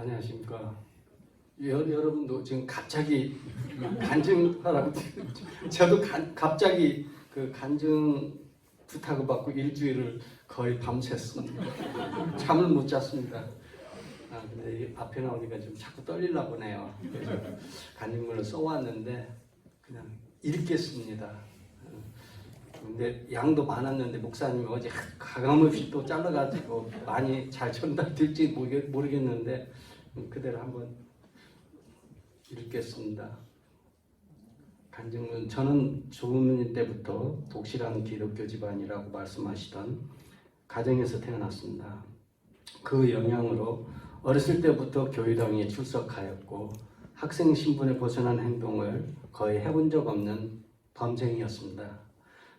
안녕하십니까. 여러분도 지금 갑자기 간증하라고 저도 갑자기 그 간증 부탁을 받고 일주일을 거의 밤샜습니다. 잠을 못 잤습니다. 근데 앞에 나오니까 좀 자꾸 떨리나 보네요. 그래서 간증문을 써왔는데 그냥 읽겠습니다. 근데 양도 많았는데 목사님이 어제 가감없이 또 잘라가지고 많이 잘 전달될지 모르겠는데 그대로 한번 읽겠습니다. 간증문. 저는 조부모님 때부터 독실한 기독교 집안이라고 말씀하시던 가정에서 태어났습니다. 그 영향으로 어렸을 때부터 교회당에 출석하였고 학생 신분에 벗어난 행동을 거의 해본 적 없는 범생이었습니다.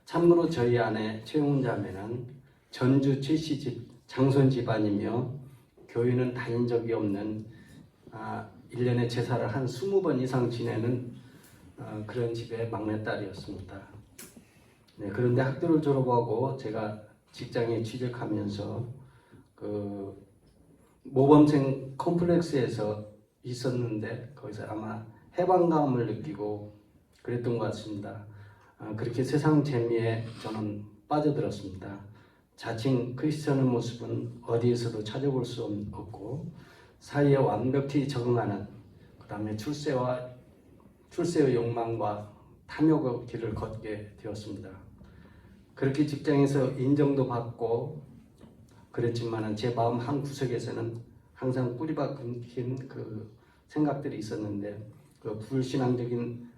참고로 저희 아내 최웅 자매는 전주 최씨 장손 집안이며 교회는 다닌 적이 없는 1년에 제사를 한 20번 이상 지내는 그런 집의 막내딸이었습니다. 네, 그런데 학교를 졸업하고 제가 직장에 취직하면서 그 모범생 컴플렉스에서 있었는데 거기서 아마 해방감을 느끼고 그랬던 것 같습니다. 그렇게 세상 재미에 저는 빠져들었습니다. 자칭 크리스천의 모습은 어디에서도 찾아볼 수 없고 사회에 완벽히 적응하는, 그 다음에 출세의 욕망과 탐욕의 길을 걷게 되었습니다. 그렇게 직장에서 인정도 받고 그랬지만 제 마음 한 구석에서는 항상 뿌리박힌 그 생각들이 있었는데 그 불신앙적인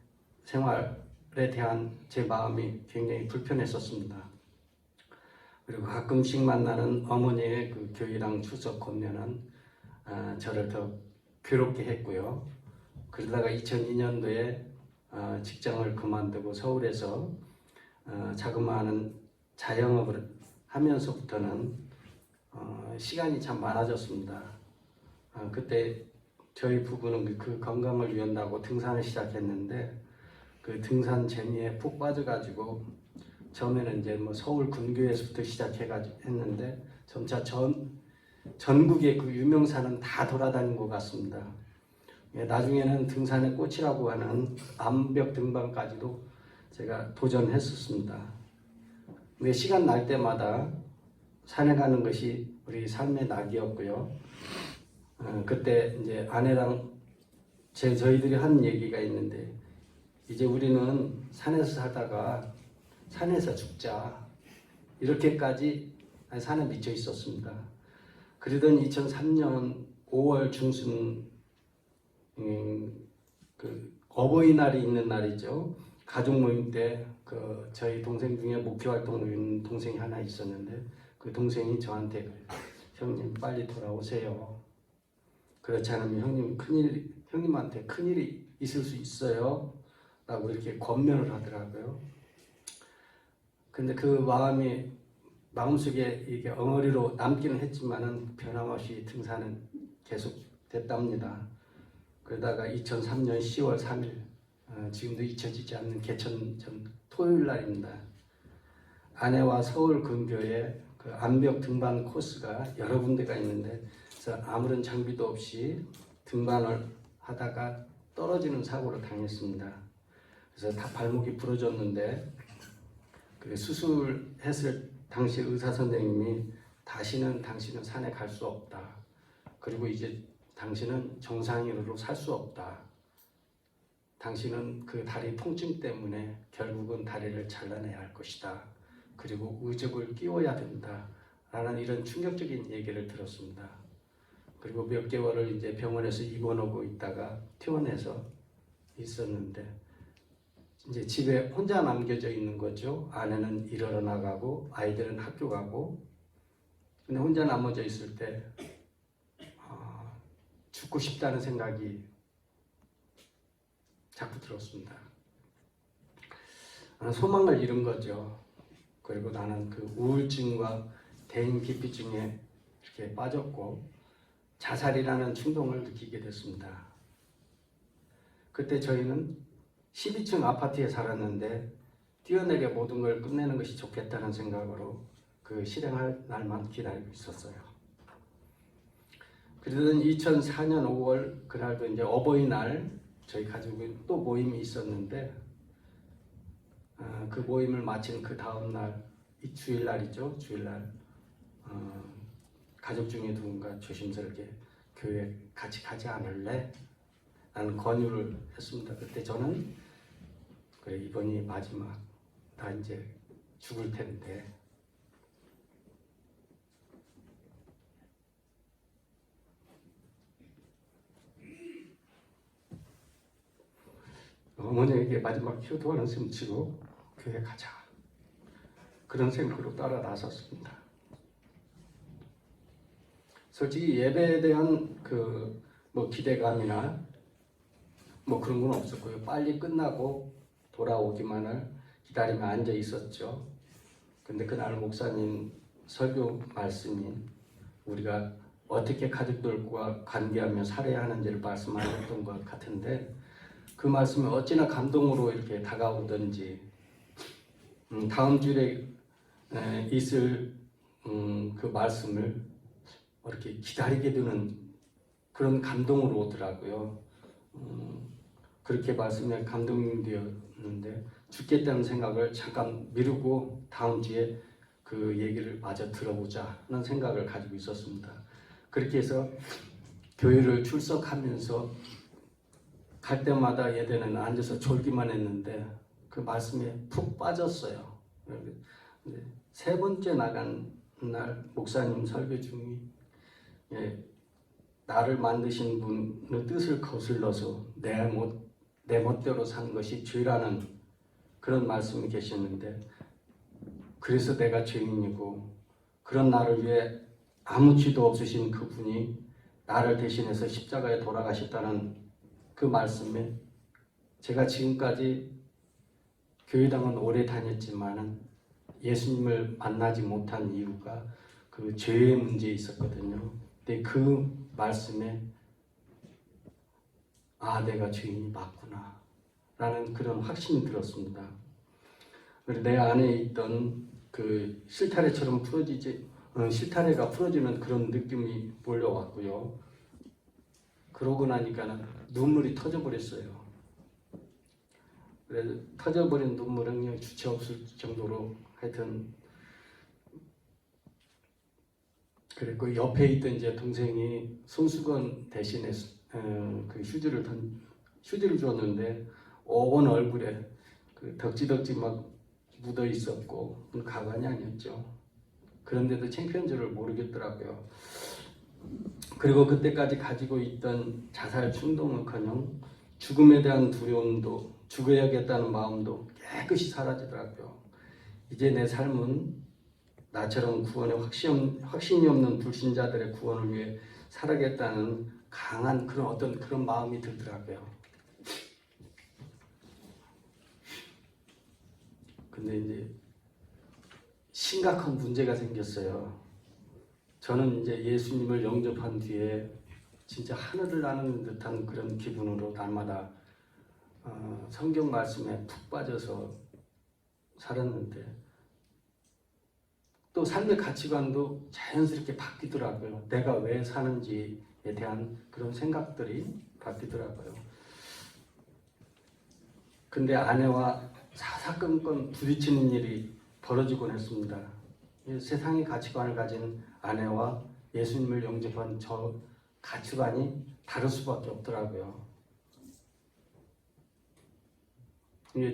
생활에 대한 제 마음이 굉장히 불편했었습니다. 그리고 가끔씩 만나는 어머니의 그 교회랑 출석 권면은 저를 더 괴롭게 했고요. 그러다가 2002년도에 직장을 그만두고 서울에서 자그마한 자영업을 하면서부터는 시간이 참 많아졌습니다. 그때 저희 부부는 그 건강을 위한다고 등산을 시작했는데 그 등산 재미에 푹 빠져가지고 처음에는 이제 뭐 서울 근교에서부터 시작해가지고 했는데 점차 전국의 그 유명산은 다 돌아다닌 것 같습니다. 나중에는 등산의 꽃이라고 하는 암벽 등반까지도 제가 도전했었습니다. 근데 시간 날 때마다 산에 가는 것이 우리 삶의 낙이었고요. 그때 이제 아내랑 저희들이 한 얘기가 있는데 이제 우리는 산에서 살다가 산에서 죽자, 이렇게까지 산에 미쳐 있었습니다. 그러던 2003년 5월 중순 그 어버이날이 있는 날이죠. 가족 모임 때 그 저희 동생 중에 목회 활동을 하는 동생이 하나 있었는데 그 동생이 저한테 형님 빨리 돌아오세요. 그렇지 않으면 형님한테 큰일이 있을 수 있어요. 라고 이렇게 권면을 하더라고요. 근데 그 마음속에 이게 엉어리로 남기는 했지만은 변함없이 등산은 계속 됐답니다. 그러다가 2003년 10월 3일, 지금도 잊혀지지 않는 개천 전 토요일 날입니다. 아내와 서울 근교에 그 암벽 등반 코스가 여러 군데가 있는데 그래서 아무런 장비도 없이 등반을 하다가 떨어지는 사고를 당했습니다. 그래서 다 발목이 부러졌는데 그 수술했을 당시 의사 선생님이 다시는 당신은 산에 갈 수 없다. 그리고 이제 당신은 정상인으로 살 수 없다. 당신은 그 다리 통증 때문에 결국은 다리를 잘라내야 할 것이다. 그리고 의족을 끼워야 된다. 라는 이런 충격적인 얘기를 들었습니다. 그리고 몇 개월을 이제 병원에서 입원하고 있다가 퇴원해서 있었는데 이제 집에 혼자 남겨져 있는 거죠. 아내는 일하러 나가고 아이들은 학교 가고. 근데 혼자 남아져 있을 때 죽고 싶다는 생각이 자꾸 들었습니다. 소망을 잃은 거죠. 그리고 나는 그 우울증과 대인기피증에 이렇게 빠졌고 자살이라는 충동을 느끼게 됐습니다. 그때 저희는 12층 아파트에 살았는데 뛰어내려 모든 걸 끝내는 것이 좋겠다는 생각으로 그 실행할 날만 기다리고 있었어요. 그러던 2004년 5월 그날도 이제 어버이날 저희 가족이 또 모임이 있었는데 그 모임을 마친 그 다음 날, 이 주일날이죠. 주일날 가족 중에 누군가 조심스럽게 교회 같이 가지 않을래? 라는 권유를 했습니다. 그때 저는 그래 이번이 마지막, 나 이제 죽을 텐데 어머니에게 마지막 효도하는 셈 치고 교회 가자, 그런 생각으로 따라 나섰습니다. 솔직히 예배에 대한 뭐 기대감이나 뭐 그런 건 없었고요. 빨리 끝나고 돌아오기만을 기다리며 앉아 있었죠. 근데 그날 목사님 설교 말씀이 우리가 어떻게 가족들과 관계하며 살아야 하는지를 말씀하셨던 것 같은데, 그 말씀이 어찌나 감동으로 이렇게 다가오던지 다음 주에 있을 그 말씀을 이렇게 기다리게 되는 그런 감동으로 오더라고요. 그렇게 말씀에 감동되었는데 죽겠다는 생각을 잠깐 미루고 다음 주에 그 얘기를 마저 들어보자 하는 생각을 가지고 있었습니다. 그렇게 해서 교회를 출석하면서 갈 때마다 예배는 앉아서 졸기만 했는데 그 말씀에 푹 빠졌어요. 세 번째 나간 날 목사님 설교 중에 나를 만드신 분의 뜻을 거슬러서 내 멋대로 산 것이 죄라는 그런 말씀이 계셨는데, 그래서 내가 죄인이고 그런 나를 위해 아무 죄도 없으신 그분이 나를 대신해서 십자가에 돌아가셨다는 그 말씀에 제가 지금까지 교회당은 오래 다녔지만 예수님을 만나지 못한 이유가 그 죄의 문제에 있었거든요. 근데 그 말씀에 내가 죄인이 맞구나 라는 그런 확신이 들었습니다. 그리고 내 안에 있던 그 실타래처럼 실타래가 풀어지는 그런 느낌이 몰려왔고요. 그러고 나니까는 눈물이 터져버렸어요. 그래서 터져버린 눈물은 주체 없을 정도로 하여튼, 그리고 옆에 있던 이제 동생이 손수건 대신에 그 휴지를 줬는데 온 얼굴에 그 덕지덕지 막 묻어 있었고 가관이 아니었죠. 그런데도 창피한 줄을 모르겠더라고요. 그리고 그때까지 가지고 있던 자살 충동은커녕 죽음에 대한 두려움도, 죽어야겠다는 마음도 깨끗이 사라지더라고요. 이제 내 삶은 나처럼 구원에 확신이 없는 불신자들의 구원을 위해 살아야겠다는 강한 그런 마음이 들더라고요. 근데 이제 심각한 문제가 생겼어요. 저는 이제 예수님을 영접한 뒤에 진짜 하늘을 나는 듯한 그런 기분으로 날마다 성경 말씀에 푹 빠져서 살았는데, 또 삶의 가치관도 자연스럽게 바뀌더라고요. 내가 왜 사는지에 대한 그런 생각들이 바뀌더라고요. 근데 아내와 사사건건 부딪히는 일이 벌어지곤 했습니다. 세상의 가치관을 가진 아내와 예수님을 영접한 저 가치관이 다를 수밖에 없더라고요.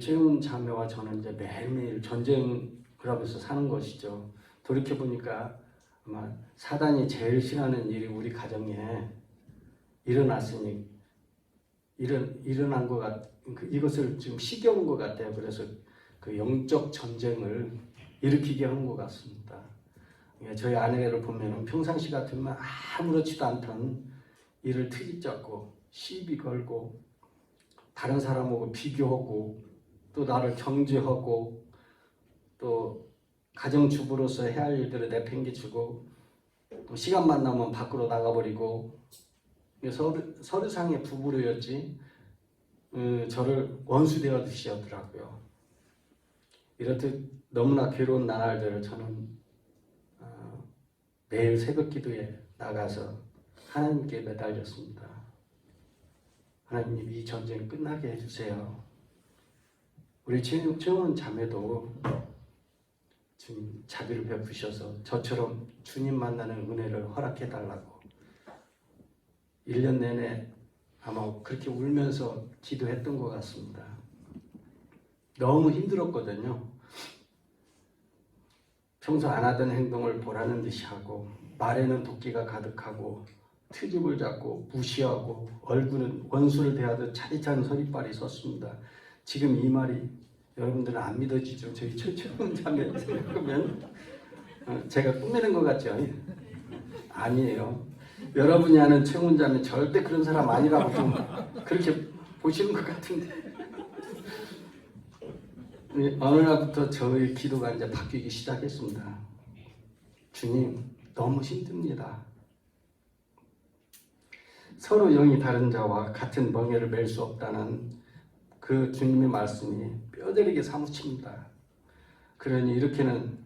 채운 자매와 저는 이제 매일매일 전쟁을 하면서 사는 것이죠. 돌이켜보니까 아마 사단이 제일 싫어하는 일이 우리 가정에 일어났으니 일어난 것 이것을 지금 시겨운 것 같아요. 그래서 그 영적 전쟁을 일으키게 한 것 같습니다. 저희 아내를 보면 평상시 같으면 아무렇지도 않던 일을 트집잡고 시비 걸고 다른 사람하고 비교하고 또 나를 경죄하고 또 가정주부로서 해야 할 일들을 내팽개치고 또 시간만 나면 밖으로 나가버리고, 서류상의 부부로였지 저를 원수되었듯이 하더라고요. 이렇듯 너무나 괴로운 나날들을 저는 매일 새벽 기도에 나가서 하나님께 매달렸습니다. 하나님 이 전쟁 끝나게 해주세요. 우리 최은 자매도 주님 자비를 베푸셔서 저처럼 주님 만나는 은혜를 허락해 달라고 1년 내내 아마 그렇게 울면서 기도했던 것 같습니다. 너무 힘들었거든요. 평소 안 하던 행동을 보라는 듯이 하고 말에는 도끼가 가득하고 트집을 잡고 무시하고 얼굴은 원수를 대하듯 차디찬 서리빨이 섰습니다. 지금 이 말이 여러분들은 안 믿어지죠? 저희 최은 자매 생각하면 제가 꾸미는 것 같죠? 아니에요. 여러분이 아는 최은 자매 절대 그런 사람 아니라고 좀 그렇게 보시는 것 같은데 어느 날부터 저의 기도가 이제 바뀌기 시작했습니다. 주님 너무 힘듭니다. 서로 영이 다른 자와 같은 멍에를 맬 수 없다는 그 주님의 말씀이 뼈저리게 사무칩니다. 그러니 이렇게는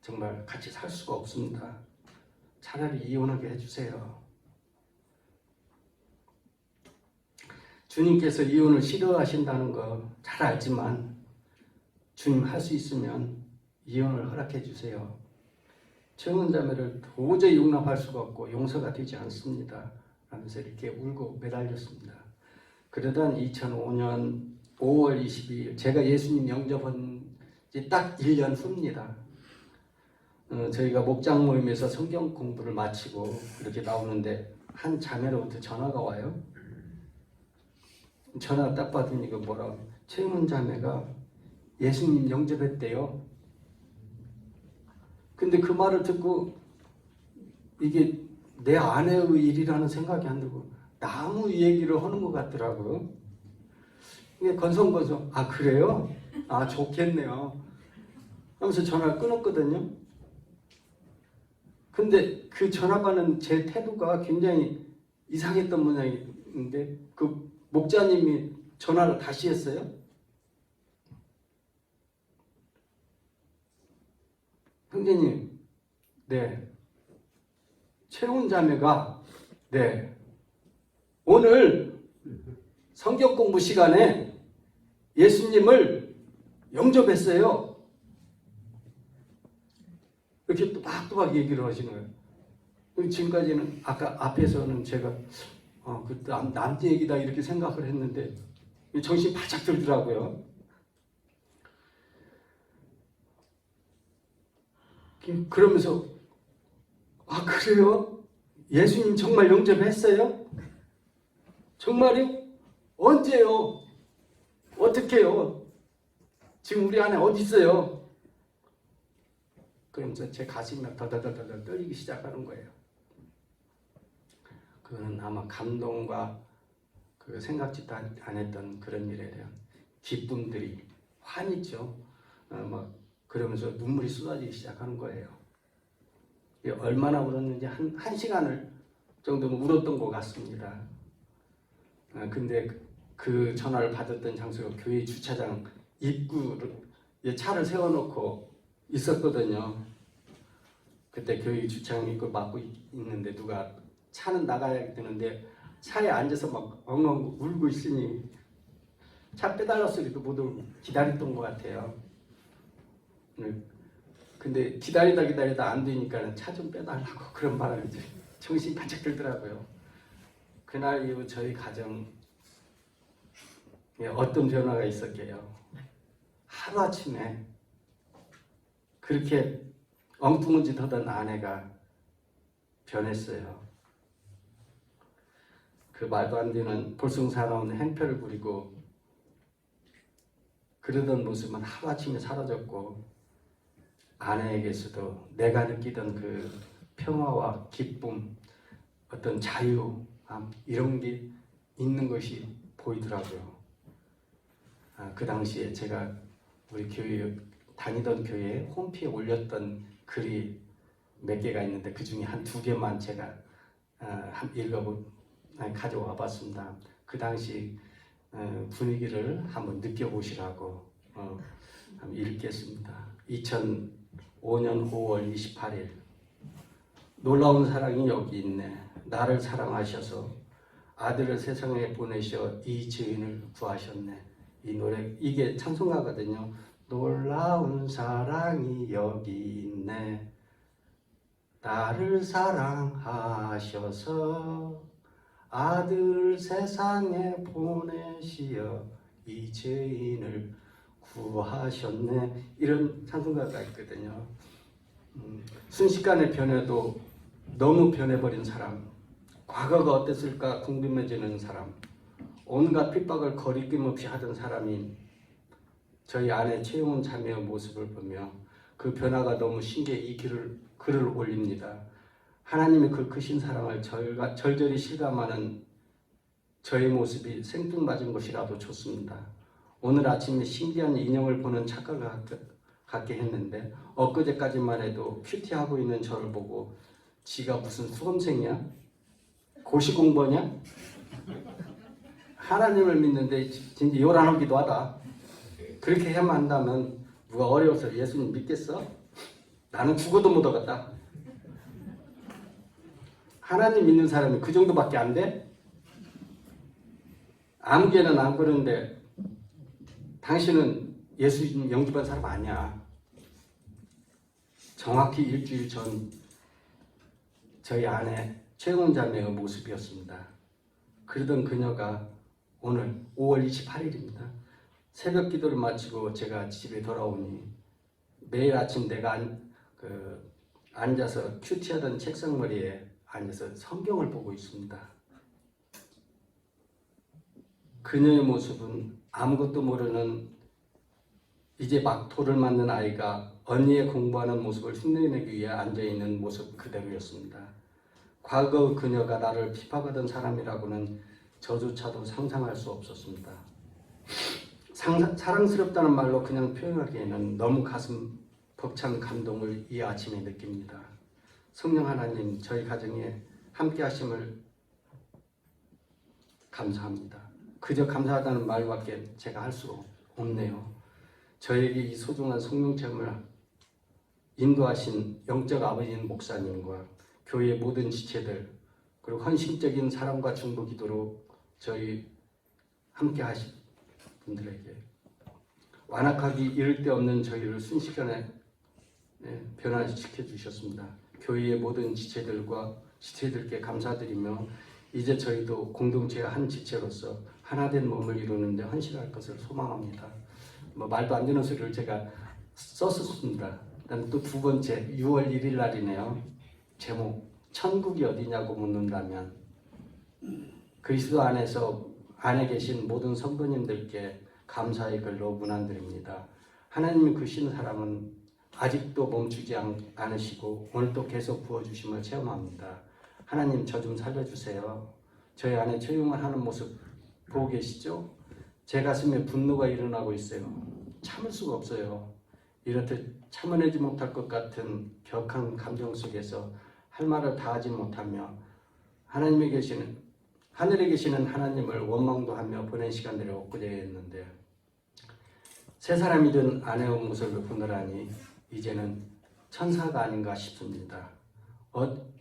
정말 같이 살 수가 없습니다. 차라리 이혼하게 해주세요. 주님께서 이혼을 싫어하신다는 거 잘 알지만 주님 할 수 있으면 이혼을 허락해 주세요. 최은 자매를 도저히 용납할 수가 없고 용서가 되지 않습니다. 하면서 이렇게 울고 매달렸습니다. 그러던 2005년 5월 22일 제가 예수님 영접한 지 딱 1년 후입니다. 저희가 목장 모임에서 성경 공부를 마치고 이렇게 나오는데 한 자매로부터 전화가 와요. 전화 딱 받으니 그 뭐라고 최은 자매가 예수님 영접했대요. 근데 그 말을 듣고 이게 내 아내의 일이라는 생각이 안 들고 나무 얘기를 하는 것 같더라고요. 이게 건성건성 아 그래요? 아 좋겠네요 하면서 전화를 끊었거든요. 근데 그 전화 받는 제 태도가 굉장히 이상했던 모양인데 그 목자님이 전화를 다시 했어요. 형제님, 네, 최은 자매가 네 오늘 성경 공부 시간에 예수님을 영접했어요. 이렇게 또박또박 얘기를 하시는 거예요. 지금까지는 아까 앞에서는 제가 그 남자 얘기다 이렇게 생각을 했는데 정신이 바짝 들더라고요. 그러면서 아 그래요? 예수님 정말 영접했어요? 정말요? 언제요? 어떻게요? 지금 우리 안에 어디 있어요? 그러면서 제 가슴이 막 더더더더 떨리기 시작하는 거예요. 그거는 아마 감동과 그 생각지도 안 했던 그런 일에 대한 기쁨들이 환희죠. 막 그러면서 눈물이 쏟아지기 시작하는 거예요. 얼마나 울었는지 한 시간을 정도는 울었던 것 같습니다. 근데 그 전화를 받았던 장소가 교회 주차장 입구에 차를 세워놓고 있었거든요. 그때 교회 주차장 입구 막고 있는데 누가 차는 나가야 되는데 차에 앉아서 막 엉엉 울고 있으니 차 빼달라 소리도 못 울고 기다렸던 것 같아요. 근데 기다리다 안 되니까 차 좀 빼달라고 그런 바람에 정신이 바짝 들더라고요. 그날 이후 저희 가정에 어떤 변화가 있었게요. 하루아침에 그렇게 엉뚱한 짓 하던 아내가 변했어요. 그 말도 안 되는 볼썽사나운 행패를 부리고 그러던 모습은 하루아침에 사라졌고 아내에게서도 내가 느끼던 그 평화와 기쁨, 어떤 자유 이런 게 있는 것이 보이더라고요. 그 당시에 제가 우리 교회 다니던 교회에 홈피에 올렸던 글이 몇 개가 있는데 그 중에 한 2개만 제가 가져와 봤습니다. 그 당시 분위기를 한번 느껴보시라고 한번 읽겠습니다. 2005년 5월 28일 놀라운 사랑이 여기 있네. 나를 사랑하셔서 아들을 세상에 보내셔 이 죄인을 구하셨네. 이 노래 이게 찬송가거든요. 놀라운 사랑이 여기 있네. 나를 사랑하셔서 아들 세상에 보내시어 이 죄인을 구하셨네. 이런 찬송가가 있거든요. 순식간에 변해도 너무 변해버린 사람, 과거가 어땠을까 궁금해지는 사람, 온갖 핍박을 거리낌 없이 하던 사람이 저희 아내 최용훈 자매의 모습을 보며 그 변화가 너무 신기해 이 글을 올립니다. 하나님의 그 크신 사랑을 절절히 실감하는 저의 모습이 생뚱맞은 것이라도 좋습니다. 오늘 아침에 신기한 인형을 보는 착각을 갖게 했는데 엊그제까지만 해도 큐티하고 있는 저를 보고 지가 무슨 수험생이야? 고시공부냐? 하나님을 믿는데 진짜 요란하기도 하다. 그렇게 해야만 한다면 누가 어려워서 예수님 믿겠어? 나는 죽어도 못 얻었다. 하나님 믿는 사람이 그 정도밖에 안 돼? 아무개는 안 그러는데 당신은 예수님 영접한 사람 아니야. 정확히 일주일 전 저희 아내 최용훈 자매의 모습이었습니다. 그러던 그녀가 오늘 5월 28일입니다. 새벽 기도를 마치고 제가 집에 돌아오니 매일 아침 내가 앉아서 큐티하던 책상머리에 앉아서 성경을 보고 있습니다. 그녀의 모습은 아무것도 모르는 이제 막 돌을 맞는 아이가 언니의 공부하는 모습을 흉내내기 위해 앉아있는 모습 그대로였습니다. 과거 그녀가 나를 핍박하던 사람이라고는 저조차도 상상할 수 없었습니다. 사랑스럽다는 말로 그냥 표현하기에는 너무 가슴 벅찬 감동을 이 아침에 느낍니다. 성령 하나님 저희 가정에 함께 하심을 감사합니다. 그저 감사하다는 말밖에 제가 할 수 없네요. 저에게 이 소중한 성령 체험을 인도하신 영적 아버지인 목사님과 교회의 모든 지체들 그리고 헌신적인 사랑과 중보 기도로 저희 함께 하신 분들에게 완악하기 이를 데 없는 저희를 순식간에 변화시켜 주셨습니다. 교회의 모든 지체들께 감사드리며 이제 저희도 공동체의 한 지체로서 하나된 몸을 이루는 데 헌신할 것을 소망합니다. 말도 안 되는 소리를 제가 썼습니다. 그다음 또 두 번째 6월 1일 날이네요. 제목 천국이 어디냐고 묻는다면 그리스도 안에 계신 모든 성도님들께 감사의 글로 문안드립니다. 하나님이 크신 사랑은 아직도 멈추지 않으시고 오늘도 계속 부어주심을 체험합니다. 하나님 저 좀 살려주세요. 저희 안에 조용한 하는 모습 보고 계시죠? 제 가슴에 분노가 일어나고 있어요. 참을 수가 없어요. 이렇듯 참아내지 못할 것 같은 격한 감정 속에서 할 말을 다 하지 못하며 하나님에 계시는 하늘에 계시는 하나님을 원망도 하며 보낸 시간들이 엊그제였는데 새 사람이 된 아내의 모습을 보느라니 이제는 천사가 아닌가 싶습니다.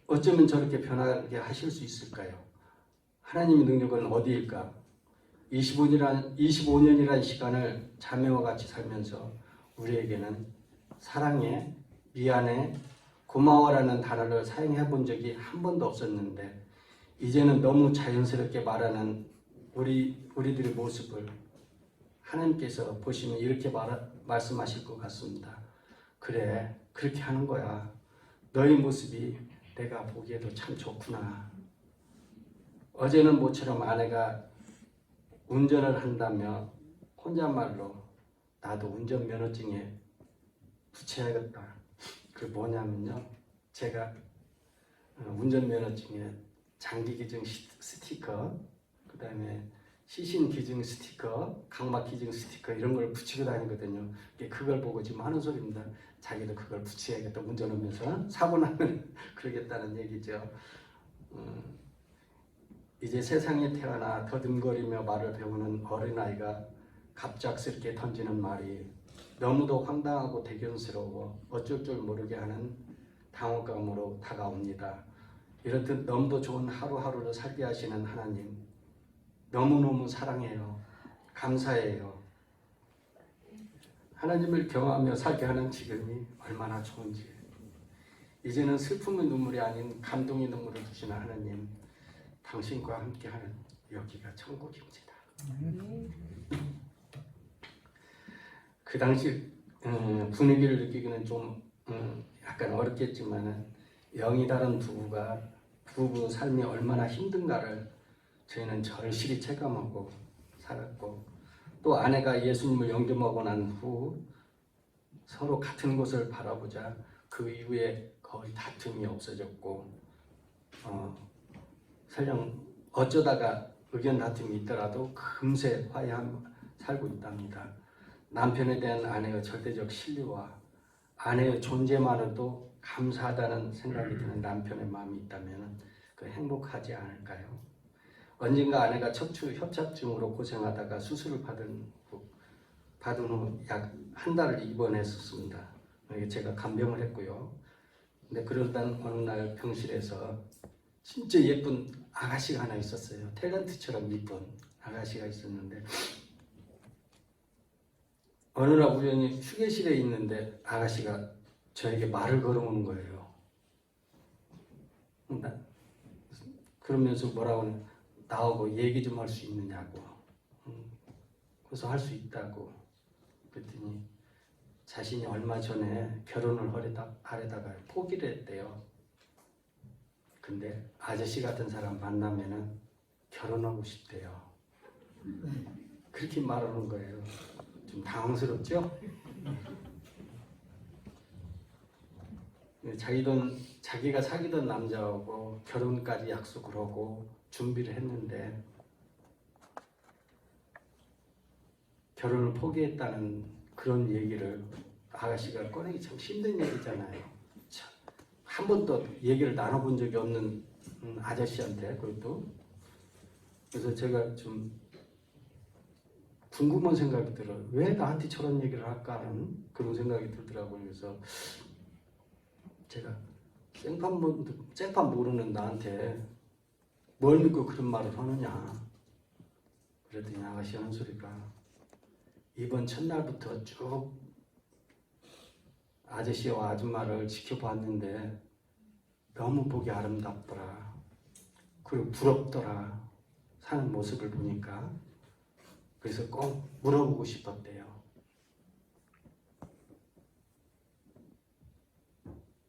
어쩌면 저렇게 변하게 하실 수 있을까요? 하나님의 능력은 어디일까? 25년이라는 시간을 자매와 같이 살면서 우리에게는 사랑해, 미안해, 고마워라는 단어를 사용해 본 적이 한 번도 없었는데 이제는 너무 자연스럽게 말하는 우리들의 모습을 하나님께서 보시면 이렇게 말씀하실 것 같습니다. 그래, 그렇게 하는 거야. 너의 모습이 내가 보기에도 참 좋구나. 어제는 모처럼 아내가 운전을 한다며 혼잣말로 나도 운전면허증에 붙여야겠다. 그게 뭐냐면요. 제가 운전면허증에 장기기증 스티커, 그 다음에 시신기증 스티커, 각막기증 스티커 이런 걸 붙이고 다니거든요. 그걸 보고 지금 하는 소리입니다. 자기도 그걸 붙여야겠다. 운전하면서 사고 나면 그러겠다는 얘기죠. 이제 세상에 태어나 더듬거리며 말을 배우는 어린아이가 갑작스럽게 던지는 말이 너무도 황당하고 대견스러워 어쩔 줄 모르게 하는 당혹감으로 다가옵니다. 이렇듯 너무도 좋은 하루하루를 살게 하시는 하나님, 너무너무 사랑해요. 감사해요. 하나님을 경험하며 살게 하는 지금이 얼마나 좋은지. 이제는 슬픔의 눈물이 아닌 감동의 눈물을 주시는 하나님, 당신과 함께하는 여기가 천국입니다. 그 당시 분위기를 느끼기는 좀 약간 어렵겠지만 영이 다른 부부 삶이 얼마나 힘든가를 저희는 절실히 체감하고 살았고, 또 아내가 예수님을 영접하고 난 후 서로 같은 곳을 바라보자 그 이후에 거의 다툼이 없어졌고, 설령 어쩌다가 의견 다툼이 있더라도 금세 화해하며 살고 있답니다. 남편에 대한 아내의 절대적 신뢰와 아내의 존재만으로도 감사하다는 생각이 드는 남편의 마음이 있다면 그 행복하지 않을까요? 언젠가 아내가 척추 협착증으로 고생하다가 수술을 받은 후 약 한 달을 입원했었습니다. 제가 간병을 했고요. 근데 그러던 어느 날 병실에서 진짜 예쁜 아가씨가 하나 있었어요. 탤런트처럼 예쁜 아가씨가 있었는데, 어느 날 우연히 휴게실에 있는데 아가씨가 저에게 말을 걸어오는 거예요. 그러면서 뭐라고 나하고 얘기 좀 할 수 있느냐고. 그래서 할 수 있다고. 그랬더니 자신이 얼마 전에 결혼을 하려다가 포기를 했대요. 근데 아저씨 같은 사람 만나면은 결혼하고 싶대요. 그렇게 말하는 거예요. 좀 당황스럽죠? 자기가 사귀던 남자하고 결혼까지 약속을 하고 준비를 했는데 결혼을 포기했다는 그런 얘기를 아가씨가 꺼내기 참 힘든 얘기잖아요. 한 번도 얘기를 나눠본 적이 없는 아저씨한테, 그것도. 그래서 제가 좀 궁금한 생각이 들어요. 왜 나한테 저런 얘기를 할까 하는 그런 생각이 들더라고요. 그래서 제가 생판 모르는 나한테 뭘 믿고 그런 말을 하느냐. 그랬더니 아가씨 하는 소리가, 이번 첫날부터 쭉 아저씨와 아줌마를 지켜봤는데 너무 보기 아름답더라. 그리고 부럽더라. 사는 모습을 보니까. 그래서 꼭 물어보고 싶었대요.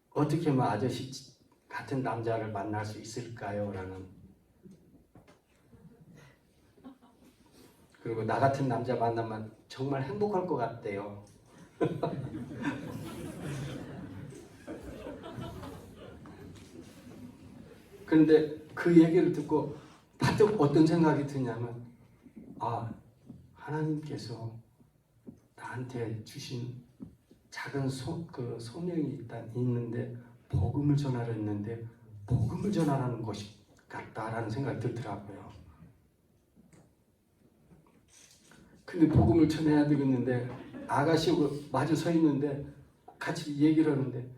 어떻게 하면 아저씨 같은 남자를 만날 수 있을까요? 라는. 그리고 나 같은 남자 만나면 정말 행복할 것 같대요. 그런데 그 얘기를 듣고 바짝 어떤 생각이 드냐면, 하나님께서 나한테 주신 작은 소명이 있는데 복음을 전하려 했는데 복음을 전하라는 것이 같다라는 생각이 들더라고요. 근데 복음을 전해야 되겠는데 아가씨하고 마주 서 있는데 같이 얘기를 하는데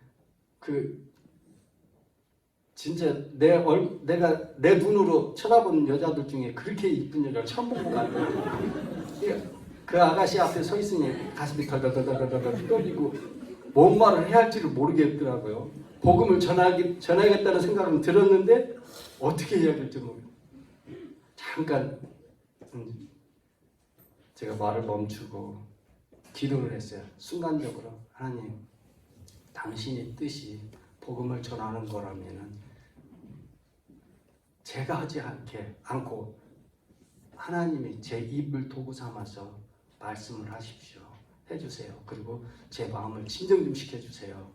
진짜 내가 내 눈으로 쳐다본 여자들 중에 그렇게 이쁜 여자를 처음 본 것 같아요. 그 아가씨 앞에 서 있으니 가슴이 덜덜덜덜덜 떨리고 뭔 말을 해야 할지를 모르겠더라고요. 복음을 전하겠다는 생각은 들었는데 어떻게 해야 될지 모르겠어요. 잠깐 제가 말을 멈추고 기도를 했어요. 순간적으로, 하나님, 당신의 뜻이 복음을 전하는 거라면은 제가 하지 않고 하나님이 제 입을 도구 삼아서 말씀을 해주세요. 그리고 제 마음을 진정 좀 시켜주세요.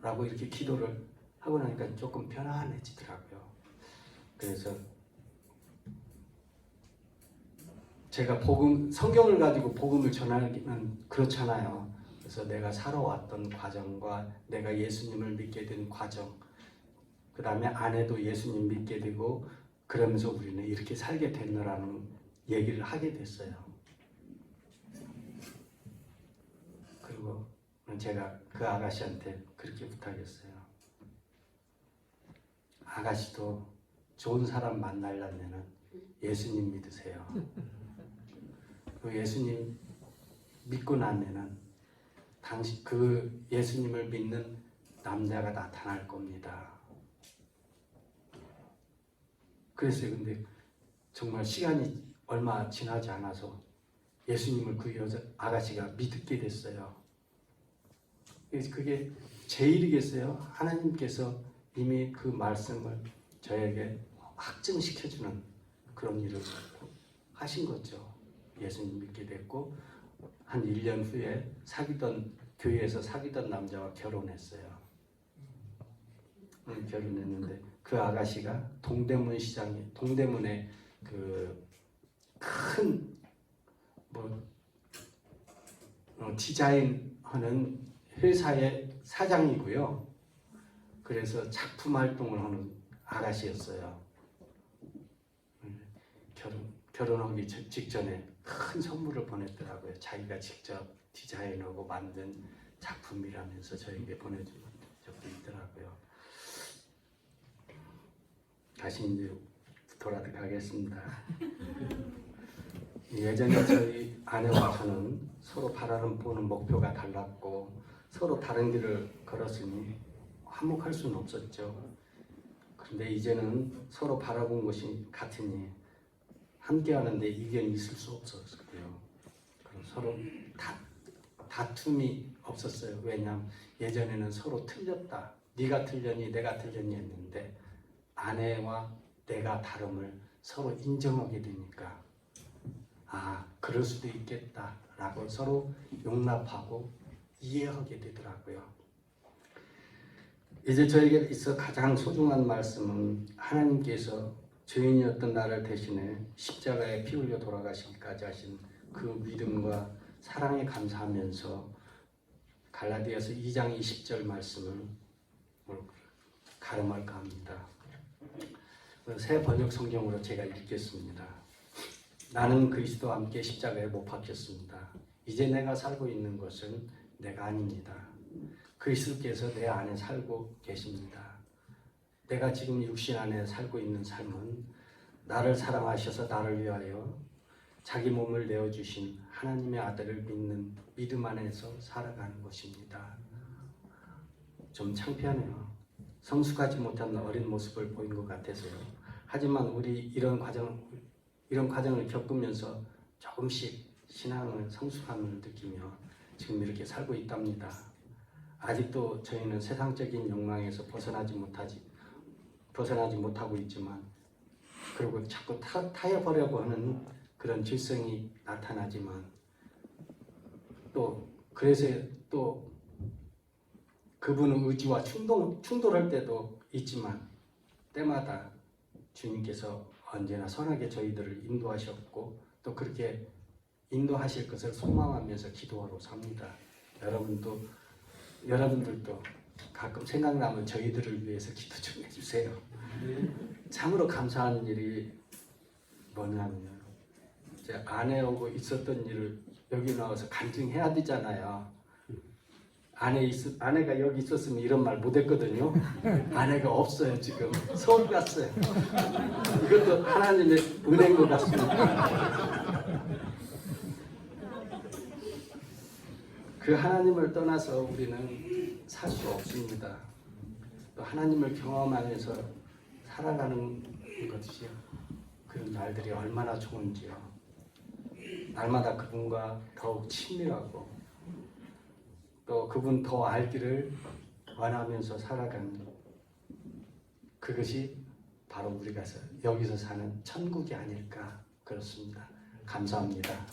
라고 이렇게 기도를 하고 나니까 조금 편안해지더라고요. 그래서 제가 성경을 가지고 복음을 전하기는 그렇잖아요. 그래서 내가 살아왔던 과정과 내가 예수님을 믿게 된 과정, 그 다음에 아내도 예수님 믿게 되고 그러면서 우리는 이렇게 살게 됐노라는 얘기를 하게 됐어요. 그리고 제가 그 아가씨한테 그렇게 부탁했어요. 아가씨도 좋은 사람 만나려면 예수님 믿으세요. 그 예수님 믿고 나면은 당신 그 예수님을 믿는 남자가 나타날 겁니다. 그랬어요. 근데 정말 시간이 얼마 지나지 않아서 예수님을 그 여자 아가씨가 믿게 됐어요. 그래서 그게 제 일이겠어요? 하나님께서 이미 그 말씀을 저에게 확증시켜주는 그런 일을 하신 거죠. 예수님 믿게 됐고 한 1년 후에 교회에서 사귀던 남자와 결혼했어요. 결혼했는데 그 아가씨가 동대문에 그 큰 디자인하는 회사의 사장이고요. 그래서 작품 활동을 하는 아가씨였어요. 결혼하기 직전에 큰 선물을 보냈더라고요. 자기가 직접 디자인하고 만든 작품이라면서 저에게 보내준 적도 있더라고요. 다시 이제 돌아가겠습니다. 예전에 저희 아내와 저는 서로 바라보는 목표가 달랐고 서로 다른 길을 걸었으니 화목할 수는 없었죠. 그런데 이제는 서로 바라본 것이 같으니 함께하는데 이견이 있을 수 없었고요. 서로 다툼이 없었어요. 왜냐하면 예전에는 서로 틀렸다. 네가 틀렸니 내가 틀렸니 했는데 아내와 내가 다름을 서로 인정하게 되니까 그럴 수도 있겠다라고 서로 용납하고 이해하게 되더라고요. 이제 저에게 있어 가장 소중한 말씀은 하나님께서 죄인이었던 나를 대신해 십자가에 피 흘려 돌아가시기까지 하신 그 믿음과 사랑에 감사하면서 갈라디아서 2장 20절 말씀을 가름할까 합니다. 새 번역 성경으로 제가 읽겠습니다. 나는 그리스도와 함께 십자가에 못 박혔습니다. 이제 내가 살고 있는 것은 내가 아닙니다. 그리스도께서 내 안에 살고 계십니다. 내가 지금 육신 안에 살고 있는 삶은 나를 사랑하셔서 나를 위하여 자기 몸을 내어주신 하나님의 아들을 믿는 믿음 안에서 살아가는 것입니다. 좀 창피하네요. 성숙하지 못한 어린 모습을 보인 것 같아서요. 하지만 우리 이런 과정을 겪으면서 조금씩 신앙을 성숙함을 느끼며 지금 이렇게 살고 있답니다. 아직도 저희는 세상적인 욕망에서 벗어나지 못하고 있지만 그리고 자꾸 타협하려고 하는 그런 질성이 나타나지만 그래서 그분의 의지와 충돌할 때도 있지만 때마다 주님께서 언제나 선하게 저희들을 인도하셨고 또 그렇게 인도하실 것을 소망하면서 기도하러 삽니다. 여러분들도 가끔 생각나면 저희들을 위해서 기도 좀 해주세요. 참으로 감사한 일이 뭐냐면요. 제 아내하고 있었던 일을 여기 나와서 간증해야 되잖아요. 아내가 여기 있었으면 이런 말 못했거든요. 아내가 없어요. 지금 서울 갔어요. 이것도 하나님의 은혜인 것 같습니다. 그 하나님을 떠나서 우리는 살 수 없습니다. 또 하나님을 경험하면서 살아가는 것이요. 그런 날들이 얼마나 좋은지요. 날마다 그분과 더욱 친밀하고 또 그분 더 알기를 원하면서 살아가는 그것이 바로 우리가 여기서 사는 천국이 아닐까 그렇습니다. 감사합니다.